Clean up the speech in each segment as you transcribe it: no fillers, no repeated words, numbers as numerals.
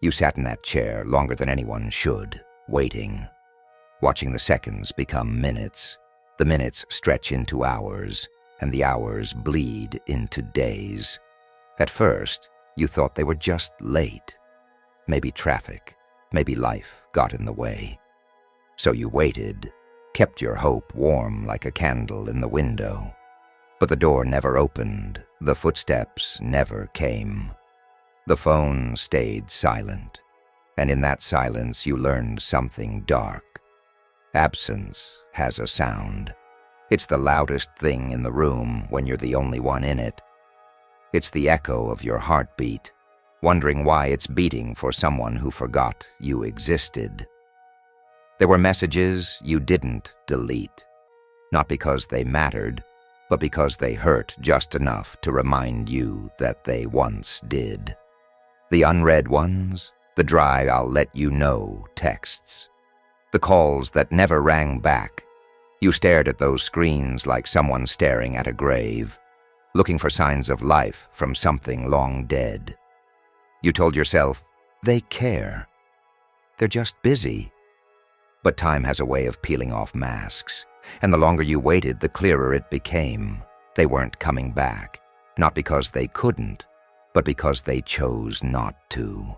You sat in that chair longer than anyone should, waiting, watching the seconds become minutes, the minutes stretch into hours, and the hours bleed into days. At first, you thought they were just late. Maybe traffic, maybe life got in the way. So you waited, kept your hope warm like a candle in the window. But the door never opened, the footsteps never came. The phone stayed silent, and in that silence you learned something dark. Absence has a sound. It's the loudest thing in the room when you're the only one in it. It's the echo of your heartbeat, wondering why it's beating for someone who forgot you existed. There were messages you didn't delete, not because they mattered, but because they hurt just enough to remind you that they once did. The unread ones, the dry "I'll let you know" texts, the calls that never rang back. You stared at those screens like someone staring at a grave, looking for signs of life from something long dead. You told yourself, they care. They're just busy. But time has a way of peeling off masks, and the longer you waited, the clearer it became. They weren't coming back, not because they couldn't, but because they chose not to.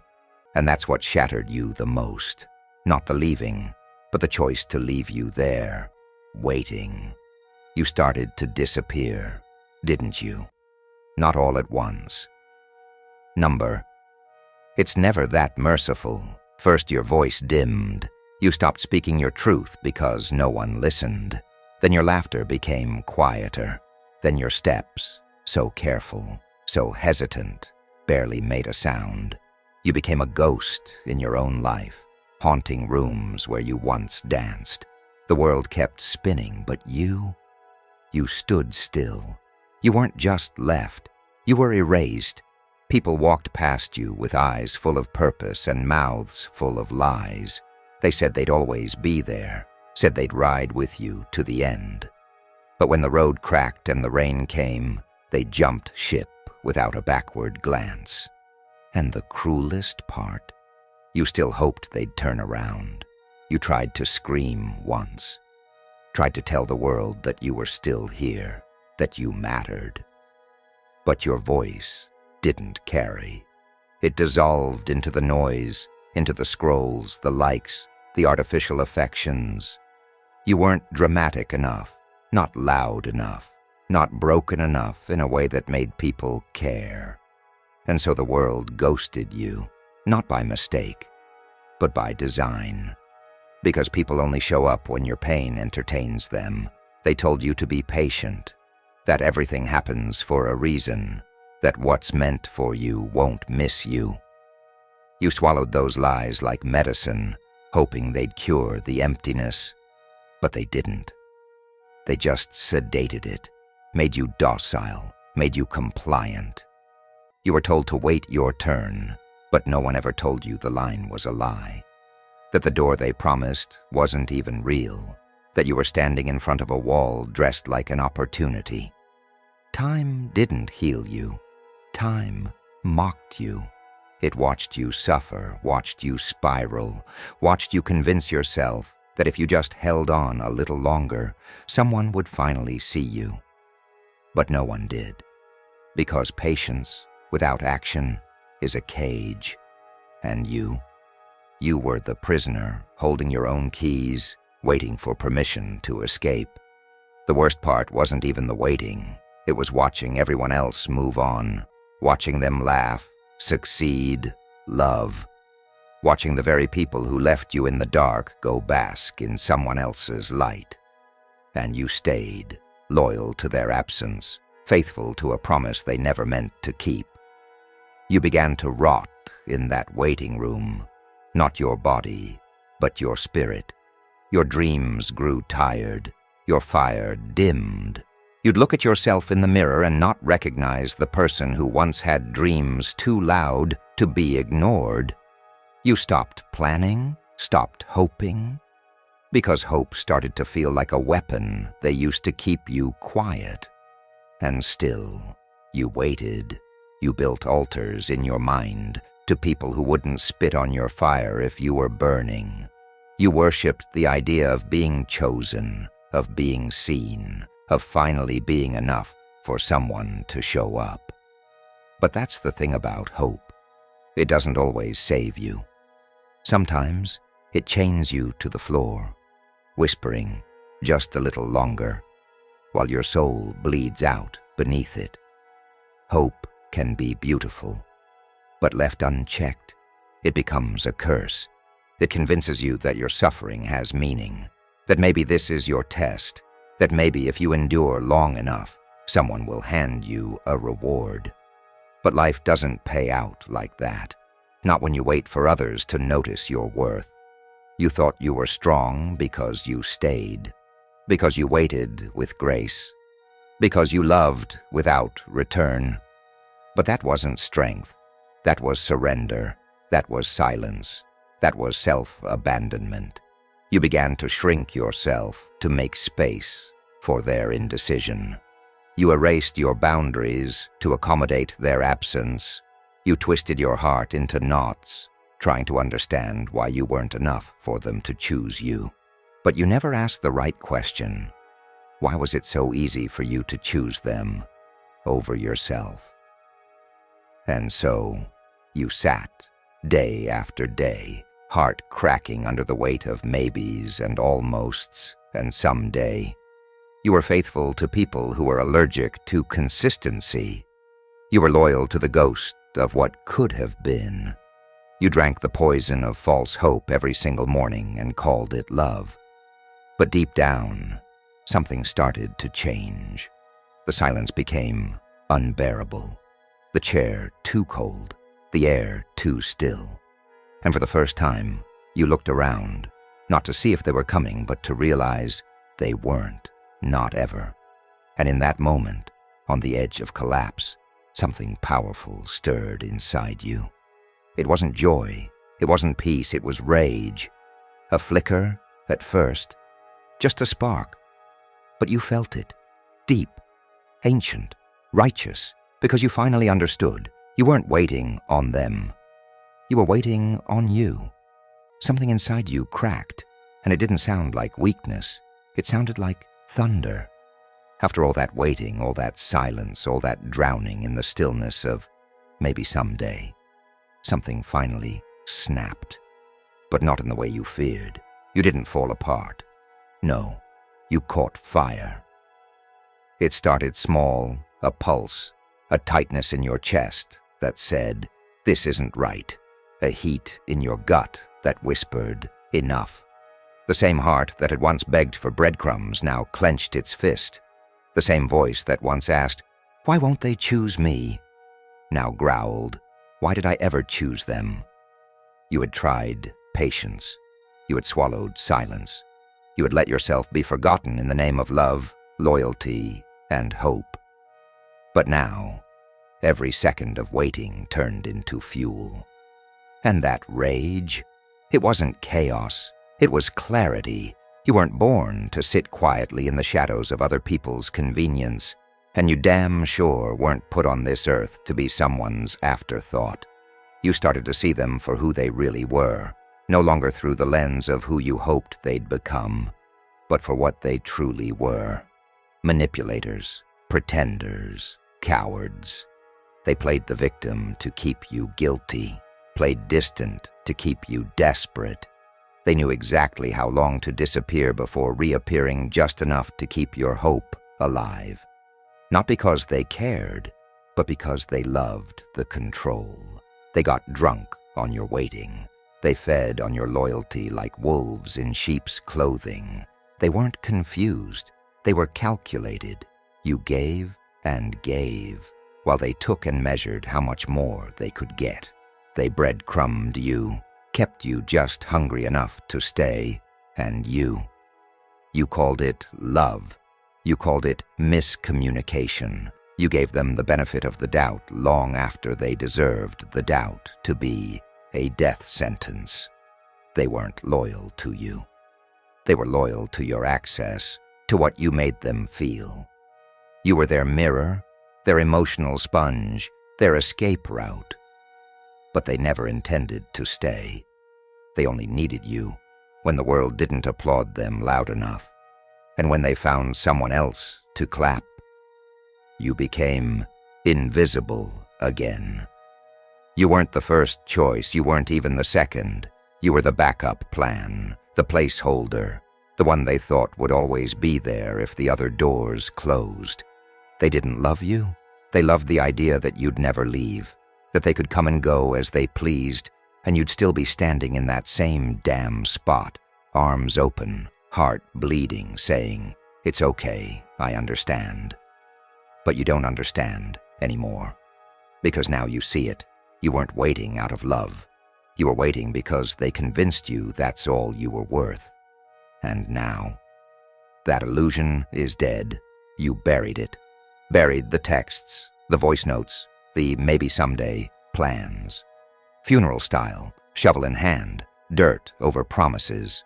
And that's what shattered you the most. Not the leaving, but the choice to leave you there, waiting. You started to disappear, didn't you? Not all at once. Number. It's never that merciful. First your voice dimmed. You stopped speaking your truth because no one listened. Then your laughter became quieter. Then your steps, so careful, so hesitant, barely made a sound. You became a ghost in your own life, haunting rooms where you once danced. The world kept spinning, but you stood still. You weren't just left, you were erased. People walked past you with eyes full of purpose and mouths full of lies. They said they'd always be there, said they'd ride with you to the end. But when the road cracked and the rain came, they jumped ship without a backward glance. And the cruelest part? You still hoped they'd turn around. You tried to scream once. Tried to tell the world that you were still here, that you mattered. But your voice didn't carry. It dissolved into the noise, into the scrolls, the likes, the artificial affections. You weren't dramatic enough, not loud enough, not broken enough in a way that made people care. And so the world ghosted you, not by mistake, but by design. Because people only show up when your pain entertains them. They told you to be patient, that everything happens for a reason, that what's meant for you won't miss you. You swallowed those lies like medicine, hoping they'd cure the emptiness, but they didn't. They just sedated it, made you docile, made you compliant. You were told to wait your turn, but no one ever told you the line was a lie, that the door they promised wasn't even real, that you were standing in front of a wall dressed like an opportunity. Time didn't heal you. Time mocked you. It watched you suffer, watched you spiral, watched you convince yourself that if you just held on a little longer, someone would finally see you. But no one did, because patience without action is a cage, and you were the prisoner, holding your own keys, waiting for permission to escape. The worst part wasn't even the waiting. It was watching everyone else move on, watching them laugh, succeed, love, watching the very people who left you in the dark go bask in someone else's light. And you stayed, loyal to their absence, faithful to a promise they never meant to keep. You began to rot in that waiting room, not your body, but your spirit. Your dreams grew tired, your fire dimmed. You'd look at yourself in the mirror and not recognize the person who once had dreams too loud to be ignored. You stopped planning, stopped hoping, because hope started to feel like a weapon they used to keep you quiet. And still, you waited. You built altars in your mind, to people who wouldn't spit on your fire if you were burning. You worshipped the idea of being chosen, of being seen, of finally being enough for someone to show up. But that's the thing about hope. It doesn't always save you. Sometimes it chains you to the floor, whispering just a little longer, while your soul bleeds out beneath it. Hope can be beautiful, but left unchecked, it becomes a curse. It convinces you that your suffering has meaning, that maybe this is your test, that maybe if you endure long enough, someone will hand you a reward. But life doesn't pay out like that, not when you wait for others to notice your worth. You thought you were strong because you stayed, because you waited with grace, because you loved without return. But that wasn't strength. That was surrender. That was silence. That was self-abandonment. You began to shrink yourself to make space for their indecision. You erased your boundaries to accommodate their absence. You twisted your heart into knots, trying to understand why you weren't enough for them to choose you. But you never asked the right question. Why was it so easy for you to choose them over yourself? And so you sat, day after day, heart cracking under the weight of maybes and almosts and someday. You were faithful to people who were allergic to consistency. You were loyal to the ghost of what could have been. You drank the poison of false hope every single morning and called it love. But deep down, something started to change. The silence became unbearable. The chair too cold, the air too still. And for the first time, you looked around, not to see if they were coming, but to realize they weren't, not ever. And in that moment, on the edge of collapse, something powerful stirred inside you. It wasn't joy, it wasn't peace, it was rage. A flicker at first, just a spark. But you felt it, deep, ancient, righteous, because you finally understood. You weren't waiting on them. You were waiting on you. Something inside you cracked, and it didn't sound like weakness. It sounded like thunder. After all that waiting, all that silence, all that drowning in the stillness of maybe someday, something finally snapped. But not in the way you feared. You didn't fall apart. No, you caught fire. It started small, a pulse, a tightness in your chest that said, "This isn't right." A heat in your gut that whispered, "Enough." The same heart that had once begged for breadcrumbs now clenched its fist. The same voice that once asked, "Why won't they choose me?" now growled, "Why did I ever choose them?" You had tried patience. You had swallowed silence. You had let yourself be forgotten in the name of love, loyalty, and hope. But now, every second of waiting turned into fuel. And that rage, it wasn't chaos, it was clarity. You weren't born to sit quietly in the shadows of other people's convenience, and you damn sure weren't put on this earth to be someone's afterthought. You started to see them for who they really were, no longer through the lens of who you hoped they'd become, but for what they truly were. Manipulators, pretenders, cowards. They played the victim to keep you guilty, played distant to keep you desperate. They knew exactly how long to disappear before reappearing just enough to keep your hope alive. Not because they cared, but because they loved the control. They got drunk on your waiting. They fed on your loyalty like wolves in sheep's clothing. They weren't confused. They were calculated. You gave and gave, while they took and measured how much more they could get. They breadcrumbed you, kept you just hungry enough to stay, and you called it love. You called it miscommunication. You gave them the benefit of the doubt long after they deserved the doubt to be a death sentence. They weren't loyal to you. They were loyal to your access, to what you made them feel. You were their mirror, their emotional sponge, their escape route. but they never intended to stay. They only needed you when the world didn't applaud them loud enough, and when they found someone else to clap. You became invisible again. You weren't the first choice, you weren't even the second. You were the backup plan, the placeholder, the one they thought would always be there if the other doors closed. They didn't love you. They loved the idea that you'd never leave, that they could come and go as they pleased, and you'd still be standing in that same damn spot, arms open, heart bleeding, saying, "It's okay, I understand." But you don't understand anymore, because now you see it. You weren't waiting out of love. You were waiting because they convinced you that's all you were worth. And now, that illusion is dead. You buried it. Buried the texts, the voice notes, the maybe someday plans. Funeral style, shovel in hand, dirt over promises.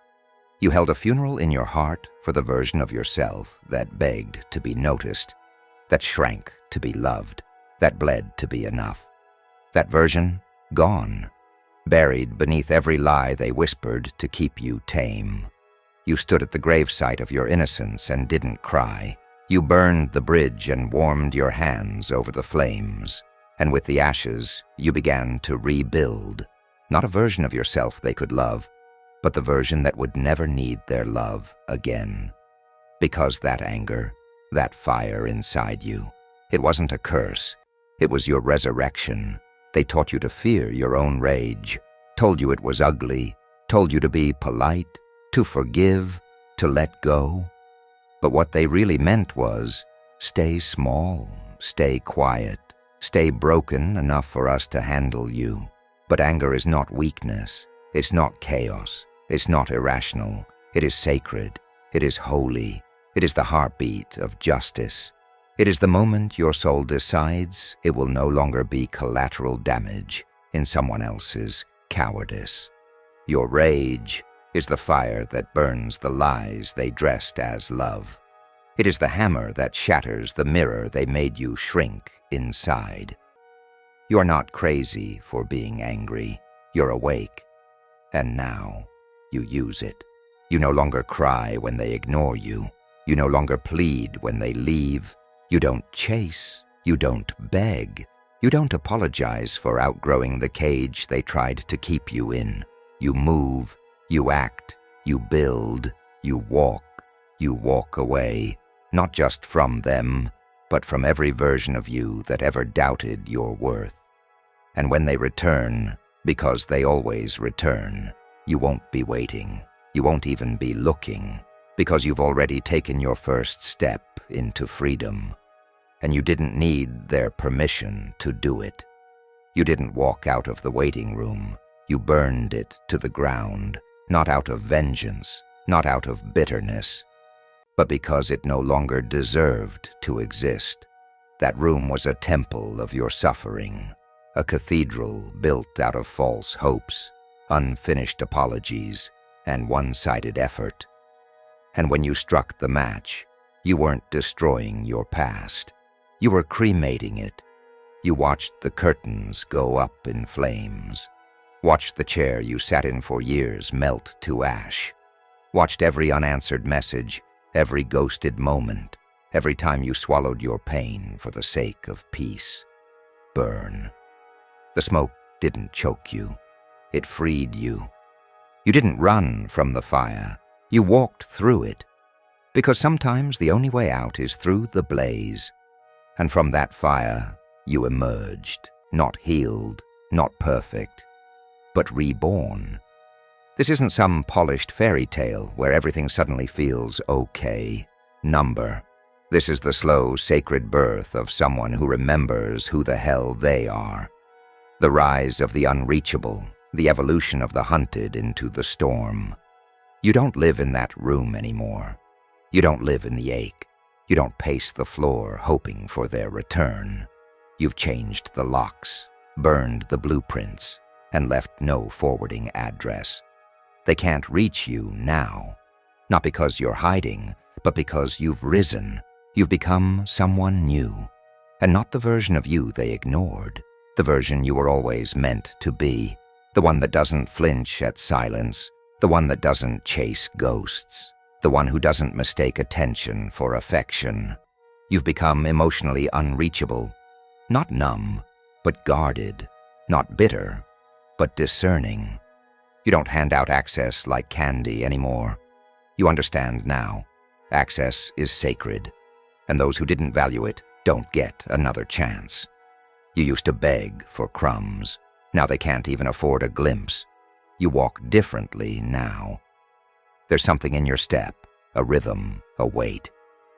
You held a funeral in your heart for the version of yourself that begged to be noticed, that shrank to be loved, that bled to be enough. That version, gone, buried beneath every lie they whispered to keep you tame. You stood at the gravesite of your innocence and didn't cry. You burned the bridge and warmed your hands over the flames. And with the ashes, you began to rebuild. Not a version of yourself they could love, but the version that would never need their love again. Because that anger, that fire inside you, it wasn't a curse. It was your resurrection. They taught you to fear your own rage, told you it was ugly, told you to be polite, to forgive, to let go. But what they really meant was, stay small, stay quiet, stay broken enough for us to handle you. But anger is not weakness, it's not chaos, it's not irrational, it is sacred, it is holy, it is the heartbeat of justice. It is the moment your soul decides it will no longer be collateral damage in someone else's cowardice. Your rage is the fire that burns the lies they dressed as love. It is the hammer that shatters the mirror they made you shrink inside. You are not crazy for being angry. You're awake. And now you use it. You no longer cry when they ignore you. You no longer plead when they leave. You don't chase. You don't beg. You don't apologize for outgrowing the cage they tried to keep you in. You move. You act. You build. You walk away. Not just from them, but from every version of you that ever doubted your worth. And when they return, because they always return, you won't be waiting. You won't even be looking, because you've already taken your first step into freedom. And you didn't need their permission to do it. You didn't walk out of the waiting room. You burned it to the ground, not out of vengeance, not out of bitterness, but because it no longer deserved to exist. That room was a temple of your suffering, a cathedral built out of false hopes, unfinished apologies, and one-sided effort. And when you struck the match, you weren't destroying your past. You were cremating it. You watched the curtains go up in flames, watched the chair you sat in for years melt to ash, watched every unanswered message, every ghosted moment, every time you swallowed your pain for the sake of peace, burn. The smoke didn't choke you. It freed you. You didn't run from the fire. You walked through it, because sometimes the only way out is through the blaze. And from that fire, you emerged, not healed, not perfect, but reborn. This isn't some polished fairy tale where everything suddenly feels okay, number. This is the slow, sacred birth of someone who remembers who the hell they are. The rise of the unreachable, the evolution of the hunted into the storm. You don't live in that room anymore. You don't live in the ache. You don't pace the floor hoping for their return. You've changed the locks, burned the blueprints, and left no forwarding address. They can't reach you now, not because you're hiding, but because you've risen. You've become someone new, and not the version of you they ignored, the version you were always meant to be, the one that doesn't flinch at silence, the one that doesn't chase ghosts, the one who doesn't mistake attention for affection. You've become emotionally unreachable, not numb, but guarded, not bitter, but discerning. You don't hand out access like candy anymore. You understand now. Access is sacred, and those who didn't value it don't get another chance. You used to beg for crumbs. Now they can't even afford a glimpse. You walk differently now. There's something in your step, a rhythm, a weight.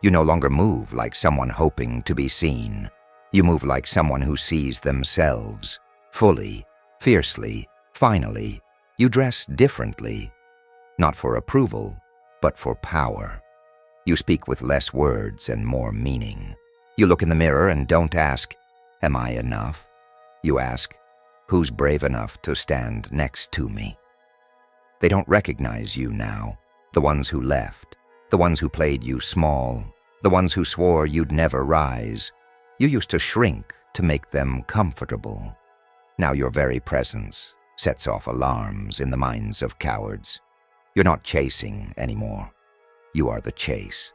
You no longer move like someone hoping to be seen. You move like someone who sees themselves, fully, fiercely, finally. You dress differently, not for approval, but for power. You speak with less words and more meaning. You look in the mirror and don't ask, "Am I enough?" You ask, "Who's brave enough to stand next to me?" They don't recognize you now, the ones who left, the ones who played you small, the ones who swore you'd never rise. You used to shrink to make them comfortable. Now your very presence sets off alarms in the minds of cowards. You're not chasing anymore. You are the chase.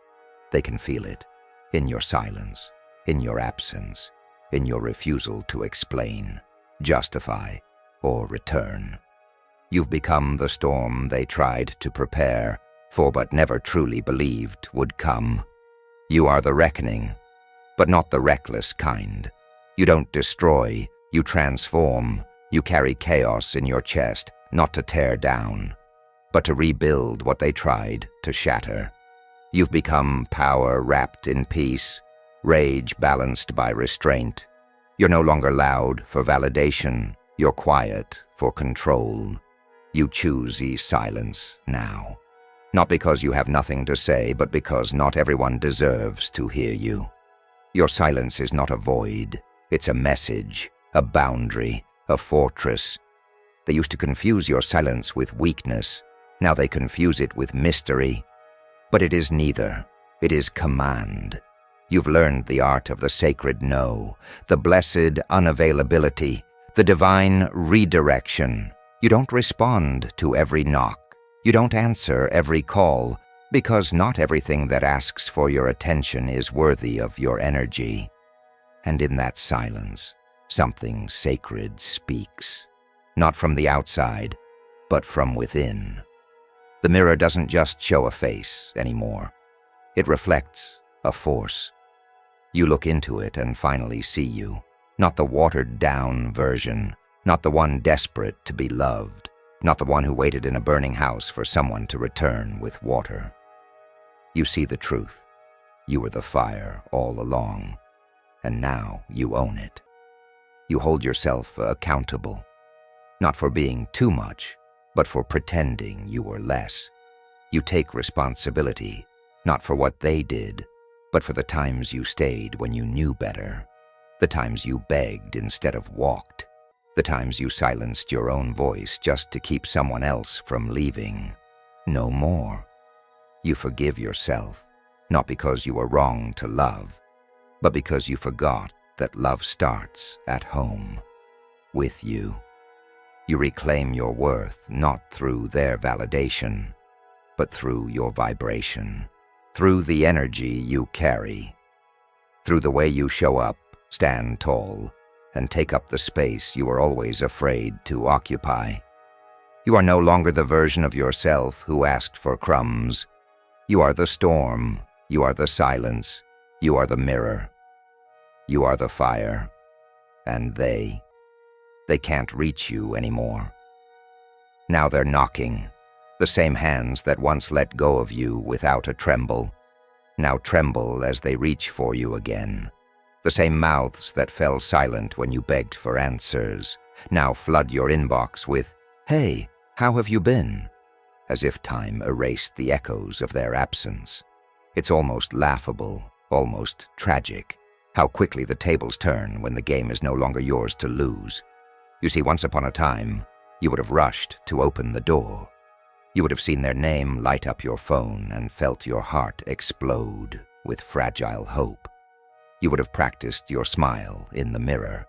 They can feel it, in your silence, in your absence, in your refusal to explain, justify, or return. You've become the storm they tried to prepare for but never truly believed would come. You are the reckoning, but not the reckless kind. You don't destroy, you transform. You carry chaos in your chest, not to tear down, but to rebuild what they tried to shatter. You've become power wrapped in peace, rage balanced by restraint. You're no longer loud for validation, you're quiet for control. You choose silence now, not because you have nothing to say, but because not everyone deserves to hear you. Your silence is not a void, it's a message, a boundary, a fortress. They used to confuse your silence with weakness. Now they confuse it with mystery. But it is neither. It is command. You've learned the art of the sacred no, the blessed unavailability, the divine redirection. You don't respond to every knock. You don't answer every call, because not everything that asks for your attention is worthy of your energy. And in that silence, something sacred speaks, not from the outside, but from within. The mirror doesn't just show a face anymore. It reflects a force. You look into it and finally see you, not the watered-down version, not the one desperate to be loved, not the one who waited in a burning house for someone to return with water. You see the truth. You were the fire all along, and now you own it. You hold yourself accountable, not for being too much, but for pretending you were less. You take responsibility, not for what they did, but for the times you stayed when you knew better, the times you begged instead of walked, the times you silenced your own voice just to keep someone else from leaving. No more. You forgive yourself, not because you were wrong to love, but because you forgot that love starts at home, with you. You reclaim your worth not through their validation, but through your vibration, through the energy you carry, through the way you show up, stand tall, and take up the space you were always afraid to occupy. You are no longer the version of yourself who asked for crumbs. You are the storm, you are the silence, you are the mirror. You are the fire, and they can't reach you anymore. Now they're knocking, the same hands that once let go of you without a tremble, now tremble as they reach for you again. The same mouths that fell silent when you begged for answers, now flood your inbox with, "Hey, how have you been?" as if time erased the echoes of their absence. It's almost laughable, almost tragic, how quickly the tables turn when the game is no longer yours to lose. You see, once upon a time, you would have rushed to open the door. You would have seen their name light up your phone and felt your heart explode with fragile hope. You would have practiced your smile in the mirror.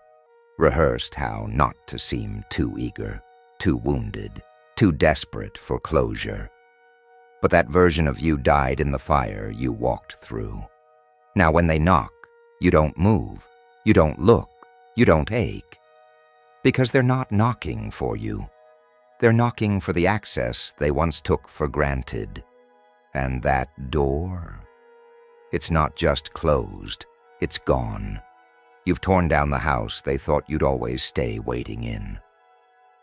rehearsed how not to seem too eager, too wounded, too desperate for closure. But that version of you died in the fire you walked through. Now when they knock, you don't move, you don't look, you don't ache. Because they're not knocking for you. They're knocking for the access they once took for granted. And that door? It's not just closed, it's gone. You've torn down the house they thought you'd always stay waiting in.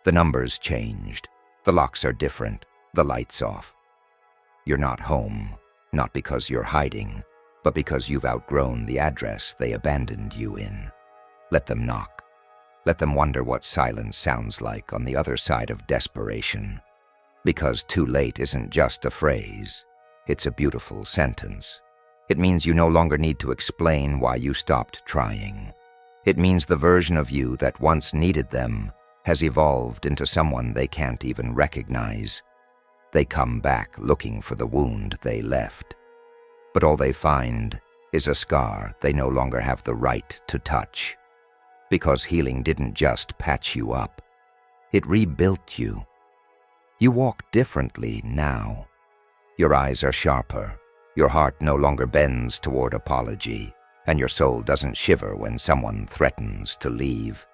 The numbers changed, the locks are different, the lights off. You're not home, not because you're hiding, but because you've outgrown the address they abandoned you in. Let them knock. Let them wonder what silence sounds like on the other side of desperation. Because too late isn't just a phrase, it's a beautiful sentence. It means you no longer need to explain why you stopped trying. It means the version of you that once needed them has evolved into someone they can't even recognize. They come back looking for the wound they left. But all they find is a scar they no longer have the right to touch. Because healing didn't just patch you up, it rebuilt you. You walk differently now. Your eyes are sharper, your heart no longer bends toward apology, and your soul doesn't shiver when someone threatens to leave.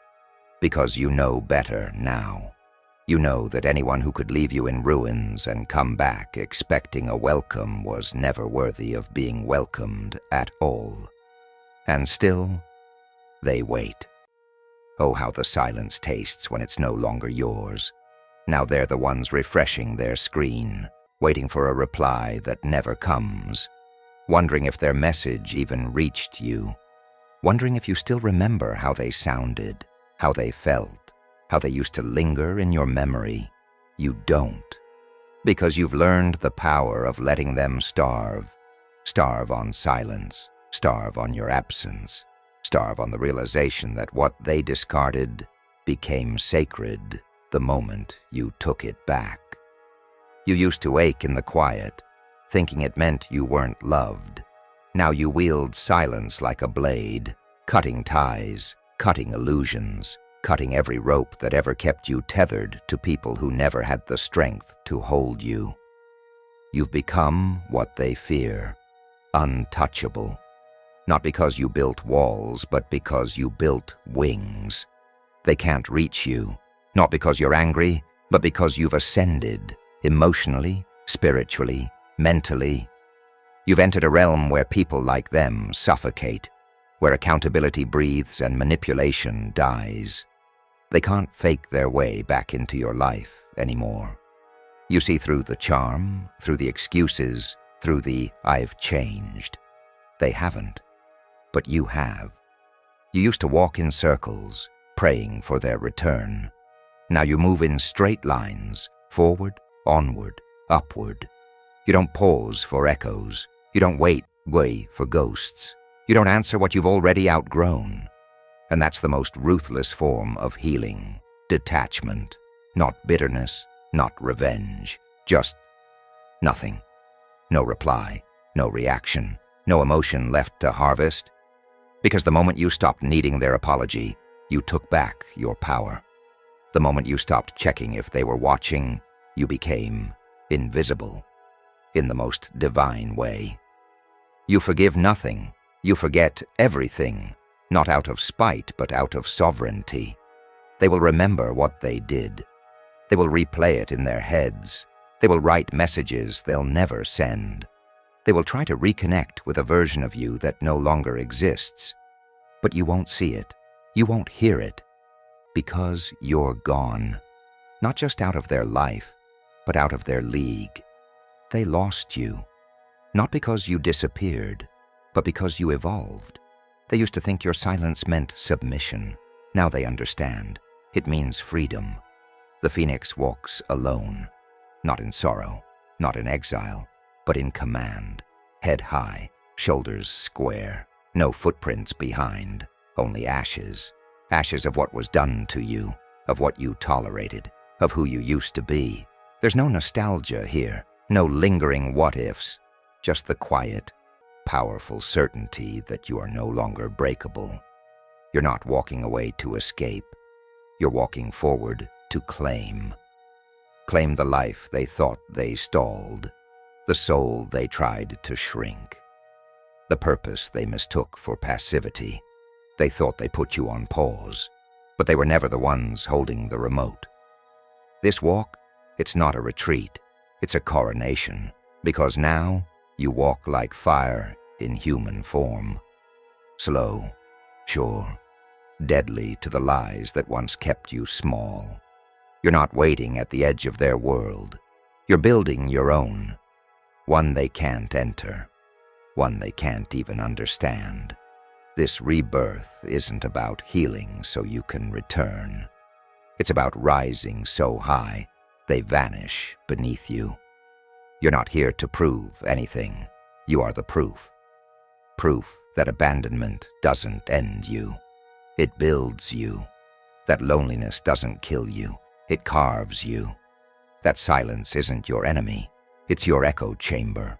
Because you know better now. You know that anyone who could leave you in ruins and come back expecting a welcome was never worthy of being welcomed at all. And still, they wait. Oh, how the silence tastes when it's no longer yours. Now they're the ones refreshing their screen, waiting for a reply that never comes, wondering if their message even reached you, wondering if you still remember how they sounded, how they felt, how they used to linger in your memory. You don't, because you've learned the power of letting them starve. Starve on silence, starve on your absence, starve on the realization that what they discarded became sacred the moment you took it back. You used to ache in the quiet, thinking it meant you weren't loved. Now you wield silence like a blade, cutting ties, cutting illusions, cutting every rope that ever kept you tethered to people who never had the strength to hold you. You've become what they fear, untouchable. Not because you built walls, but because you built wings. They can't reach you, not because you're angry, but because you've ascended, emotionally, spiritually, mentally. You've entered a realm where people like them suffocate, where accountability breathes and manipulation dies. They can't fake their way back into your life anymore. You see through the charm, through the excuses, through the "I've changed." They haven't, but you have. You used to walk in circles, praying for their return. Now you move in straight lines, forward, onward, upward. You don't pause for echoes. You don't wait for ghosts. You don't answer what you've already outgrown. And that's the most ruthless form of healing. Detachment. Not bitterness, not revenge. Just nothing. No reply, no reaction, no emotion left to harvest. Because the moment you stopped needing their apology, you took back your power. The moment you stopped checking if they were watching, you became invisible. In the most divine way. You forgive nothing. You forget everything. Not out of spite, but out of sovereignty. They will remember what they did. They will replay it in their heads. They will write messages they'll never send. They will try to reconnect with a version of you that no longer exists. But you won't see it. You won't hear it. Because you're gone. Not just out of their life, but out of their league. They lost you. Not because you disappeared, but because you evolved. They used to think your silence meant submission. Now they understand. It means freedom. The phoenix walks alone. Not in sorrow, not in exile, but in command. Head high, shoulders square. No footprints behind, only ashes. Ashes of what was done to you, of what you tolerated, of who you used to be. There's no nostalgia here, no lingering what-ifs. Just the quiet, powerful certainty that you are no longer breakable. You're not walking away to escape. You're walking forward to claim. Claim the life they thought they stalled, the soul they tried to shrink, the purpose they mistook for passivity. They thought they put you on pause, but they were never the ones holding the remote. This walk, it's not a retreat, it's a coronation, because now you walk like fire in human form. Slow, sure, deadly to the lies that once kept you small. You're not waiting at the edge of their world. You're building your own, one they can't enter, one they can't even understand. This rebirth isn't about healing so you can return. It's about rising so high they vanish beneath you. You're not here to prove anything. You are the proof. Proof that abandonment doesn't end you. It builds you. That loneliness doesn't kill you. It carves you. That silence isn't your enemy. It's your echo chamber.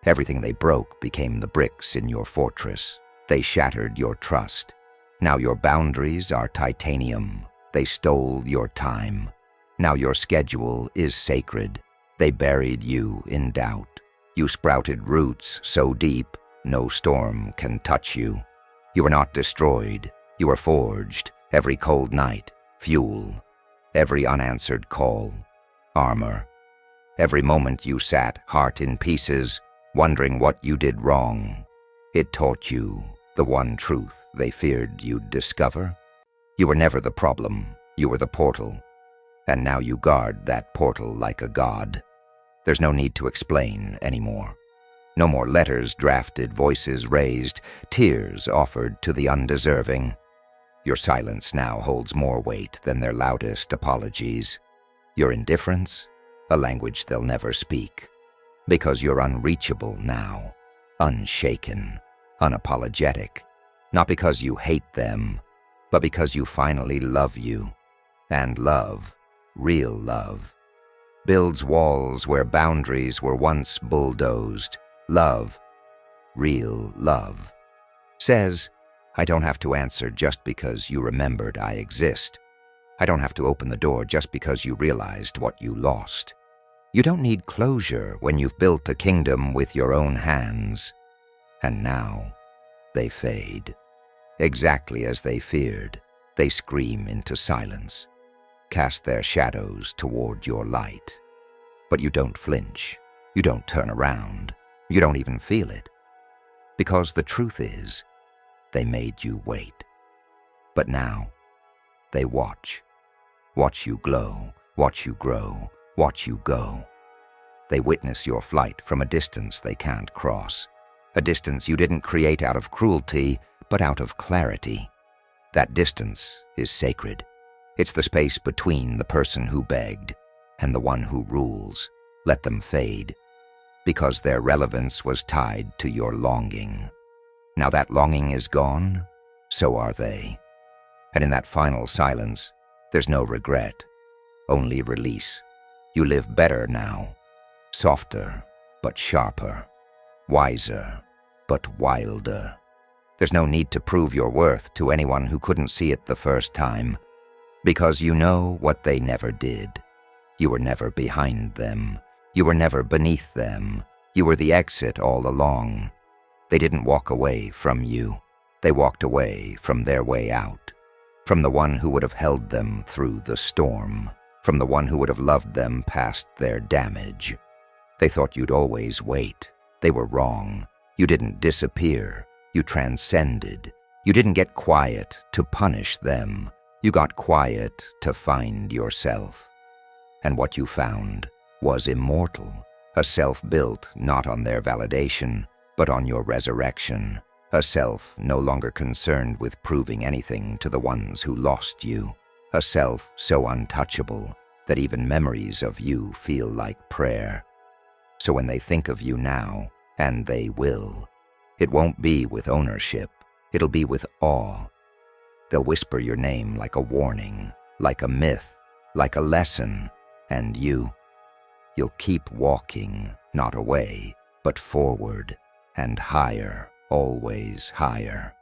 Everything they broke became the bricks in your fortress. They shattered your trust. Now your boundaries are titanium. They stole your time. Now your schedule is sacred. They buried you in doubt. You sprouted roots so deep, no storm can touch you. You were not destroyed. You were forged. Every cold night, fuel. Every unanswered call, armor. Every moment you sat, heart in pieces, wondering what you did wrong. It taught you the one truth they feared you'd discover. You were never the problem. You were the portal. And now you guard that portal like a god. There's no need to explain anymore. No more letters drafted, voices raised, tears offered to the undeserving. Your silence now holds more weight than their loudest apologies. Your indifference, a language they'll never speak. Because you're unreachable now, unshaken, unapologetic. Not because you hate them, but because you finally love you. And love, real love, builds walls where boundaries were once bulldozed. Love, real love, says, I don't have to answer just because you remembered I exist. I don't have to open the door just because you realized what you lost. You don't need closure when you've built a kingdom with your own hands. And now, they fade. Exactly as they feared, they scream into silence, cast their shadows toward your light. But you don't flinch. You don't turn around. You don't even feel it. Because the truth is, they made you wait. But now, they watch. Watch you glow, watch you grow, watch you go. They witness your flight from a distance they can't cross. A distance you didn't create out of cruelty, but out of clarity. That distance is sacred. It's the space between the person who begged and the one who rules. Let them fade, because their relevance was tied to your longing. Now that longing is gone, so are they. And in that final silence, there's no regret, only release. You live better now, softer but sharper, wiser but wilder. There's no need to prove your worth to anyone who couldn't see it the first time, because you know what they never did. You were never behind them. You were never beneath them. You were the exit all along. They didn't walk away from you. They walked away from their way out, from the one who would have held them through the storm, from the one who would have loved them past their damage. They thought you'd always wait. They were wrong. You didn't disappear. You transcended. You didn't get quiet to punish them. You got quiet to find yourself. And what you found was immortal, a self built not on their validation, but on your resurrection, a self no longer concerned with proving anything to the ones who lost you, a self so untouchable that even memories of you feel like prayer. So when they think of you now, and they will, it won't be with ownership, it'll be with awe. They'll whisper your name like a warning, like a myth, like a lesson, and you'll keep walking, not away, but forward, and higher, always higher.